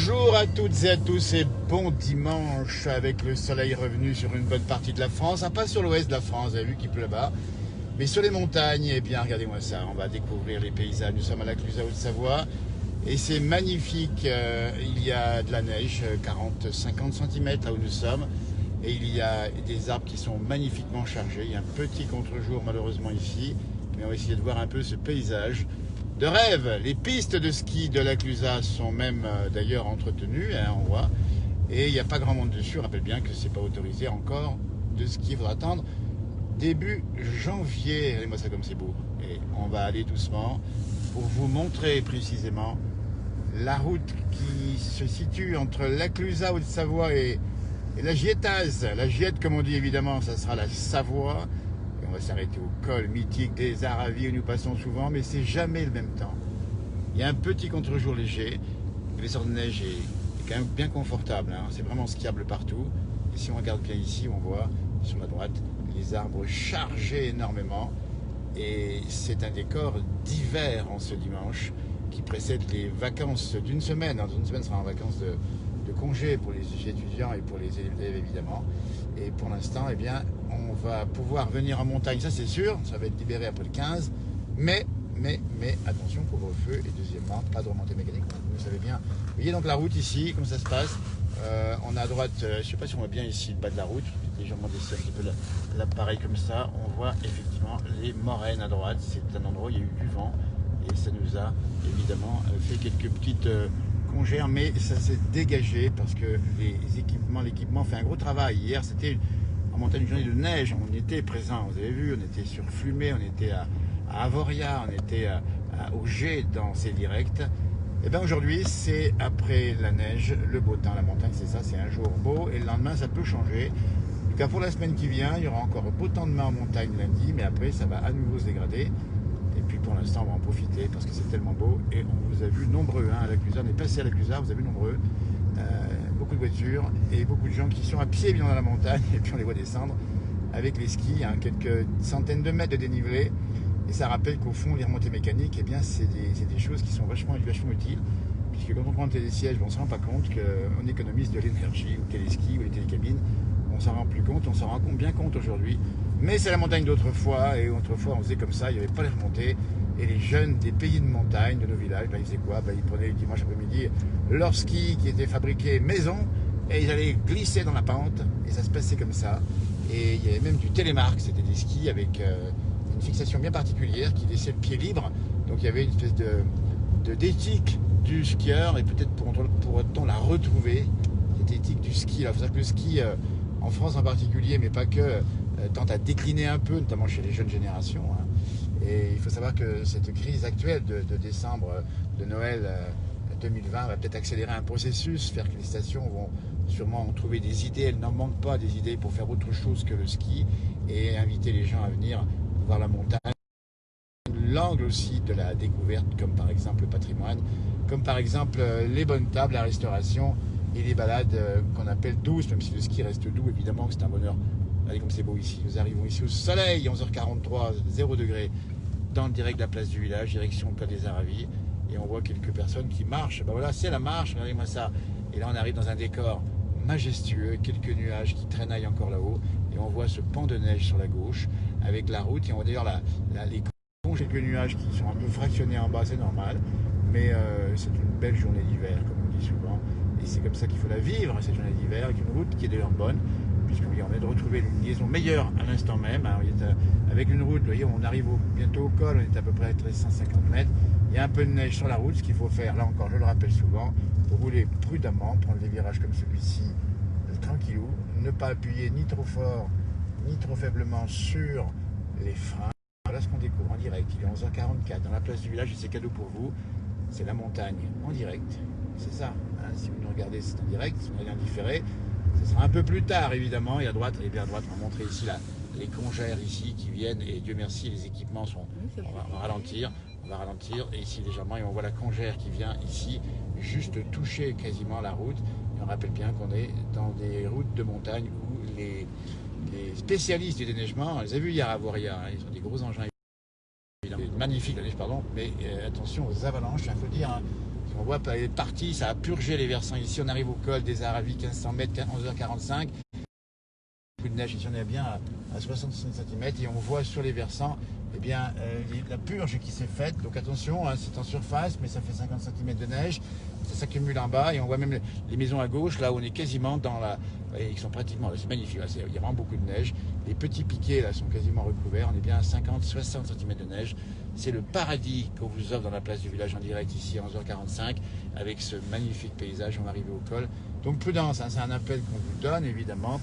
Bonjour à toutes et à tous et bon dimanche avec le soleil revenu sur une bonne partie de la France, pas sur l'ouest de la France, vous avez vu qu'il pleut là-bas, mais sur les montagnes, eh bien regardez-moi ça, on va découvrir les paysages, nous sommes à la Clusaz Haute-Savoie et c'est magnifique, il y a de la neige, 40-50 cm là où nous sommes et il y a des arbres qui sont magnifiquement chargés, il y a un petit contre-jour malheureusement ici, mais on va essayer de voir un peu ce paysage de rêve. Les pistes de ski de la Clusaz sont même d'ailleurs entretenues, hein, on voit. Et il n'y a pas grand monde dessus. On rappelle bien que c'est pas autorisé encore de skier. Il faudra attendre début janvier. Regardez-moi ça comme c'est beau. Et on va aller doucement pour vous montrer précisément la route qui se situe entre la Clusaz Haute-Savoie et la Gietaz. La Giette, comme on dit évidemment, ça sera la Savoie. On va s'arrêter au col mythique des Aravis où nous passons souvent, mais c'est jamais le même temps. Il y a un petit contre-jour léger, l'essor de neige est quand même bien confortable, hein. C'est vraiment skiable partout. Et si on regarde bien ici, on voit sur la droite les arbres chargés énormément. Et c'est un décor d'hiver en ce dimanche qui précède les vacances d'une semaine. Dans une semaine, sera en vacances de congé pour les étudiants et pour les élèves évidemment. Et pour l'instant, eh bien, on va pouvoir venir en montagne, ça c'est sûr, ça va être libéré après le 15, mais attention, couvre-feu, et deuxièmement, pas de remontée mécanique, vous savez bien. Vous voyez donc la route ici, comme ça se passe, on a à droite, je ne sais pas si on voit bien ici le bas de la route, légèrement dessus un petit peu l'appareil comme ça, on voit effectivement les moraines à droite, c'est un endroit où il y a eu du vent, et ça nous a évidemment fait quelques petites congères, mais ça s'est dégagé parce que l'équipement fait un gros travail. Hier c'était en montagne une journée de neige, on était présent, vous avez vu, on était sur Flumet, on était à Avoria, on était au G dans ces directs. Et bien aujourd'hui c'est après la neige, le beau temps, la montagne c'est ça, c'est un jour beau et le lendemain ça peut changer. En tout cas pour la semaine qui vient, il y aura encore beau temps demain en montagne lundi, mais après ça va à nouveau se dégrader. Et puis pour l'instant, on va en profiter parce que c'est tellement beau. Et on vous a vu nombreux à la Clusaz. On est passé à la Clusaz, vous avez vu nombreux. Beaucoup de voitures et beaucoup de gens qui sont à pied bien dans la montagne. Et puis on les voit descendre avec les skis, hein, quelques centaines de mètres de dénivelé. Et ça rappelle qu'au fond, les remontées mécaniques, eh bien, c'est des choses qui sont vachement utiles. Puisque quand on prend le télésiège, on ne se rend pas compte qu'on économise de l'énergie, ou le téléski, ou les télécabines. On s'en rend plus compte, on s'en rend bien compte aujourd'hui. Mais c'est la montagne d'autrefois, et autrefois on faisait comme ça, il n'y avait pas les remontées. Et les jeunes des pays de montagne, de nos villages, ils faisaient quoi? Ils prenaient le dimanche après-midi leur ski qui était fabriqué maison, et ils allaient glisser dans la pente, et ça se passait comme ça. Et il y avait même du télémarque, c'était des skis avec une fixation bien particulière qui laissait le pied libre. Donc il y avait une espèce d'éthique du skieur, et peut-être pourrait-on la retrouver, cette éthique du ski. Il faut savoir que le ski, en France en particulier, mais pas que, tente à décliner un peu, notamment chez les jeunes générations, hein. Et il faut savoir que cette crise actuelle de décembre, de Noël 2020 va peut-être accélérer un processus, faire que les stations vont sûrement trouver des idées, elles n'en manquent pas des idées pour faire autre chose que le ski et inviter les gens à venir voir la montagne. L'angle aussi de la découverte, comme par exemple le patrimoine, comme par exemple les bonnes tables, la restauration et les balades qu'on appelle douces, même si le ski reste doux, évidemment que c'est un bonheur. Regardez comme c'est beau ici, nous arrivons ici au soleil, 11h43, 0 degré, dans le direct de la place du village, direction le Col des Aravis, et on voit quelques personnes qui marchent. Ben voilà, c'est la marche, regardez-moi ça. Et là on arrive dans un décor majestueux, quelques nuages qui traînaillent encore là-haut, et on voit ce pan de neige sur la gauche, avec la route, et on voit d'ailleurs les quelques nuages qui sont un peu fractionnés en bas, c'est normal, mais c'est une belle journée d'hiver, comme on dit souvent, et c'est comme ça qu'il faut la vivre, cette journée d'hiver, avec une route qui est d'ailleurs bonne, puisque oui, on vient de retrouver une liaison meilleure à l'instant même, hein, avec une route, vous voyez, on arrive bientôt au col, on est à peu près à 150 mètres, il y a un peu de neige sur la route, ce qu'il faut faire, là encore, je le rappelle souvent, rouler prudemment, prendre des virages comme celui-ci, tranquillou, ne pas appuyer ni trop fort, ni trop faiblement sur les freins. Voilà ce qu'on découvre en direct, il est 11h44, dans la place du village, et c'est cadeau pour vous, c'est la montagne en direct, c'est ça, hein, si vous nous regardez c'est en direct, si vous regardez en différé, ce sera un peu plus tard évidemment, et à droite, on va montrer ici les congères ici qui viennent, et Dieu merci les équipements sont, on va ralentir, et ici légèrement, et on voit la congère qui vient ici, juste toucher quasiment la route, et on rappelle bien qu'on est dans des routes de montagne où les spécialistes du déneigement, on les a vus hier à Avoria, hein, ils ont des gros engins, magnifiques la neige, pardon, mais attention aux avalanches, il faut dire, hein, On voit elle est partie, ça a purgé les versants ici. On arrive au col des Aravis, 1500 mètres, 11h45. Beaucoup de neige, ici on est bien à 65 cm et on voit sur les versants eh bien, la purge qui s'est faite. Donc attention, hein, c'est en surface, mais ça fait 50 cm de neige. Ça s'accumule en bas et on voit même les maisons à gauche, là où on est quasiment dans la... Ils sont pratiquement, c'est magnifique, là, il y a vraiment beaucoup de neige. Les petits piquets là sont quasiment recouverts, on est bien à 50-60 cm de neige. C'est le paradis qu'on vous offre dans la place du village en direct ici à 11h45 avec ce magnifique paysage. On va arriver au col. Donc prudence, hein, c'est un appel qu'on vous donne évidemment.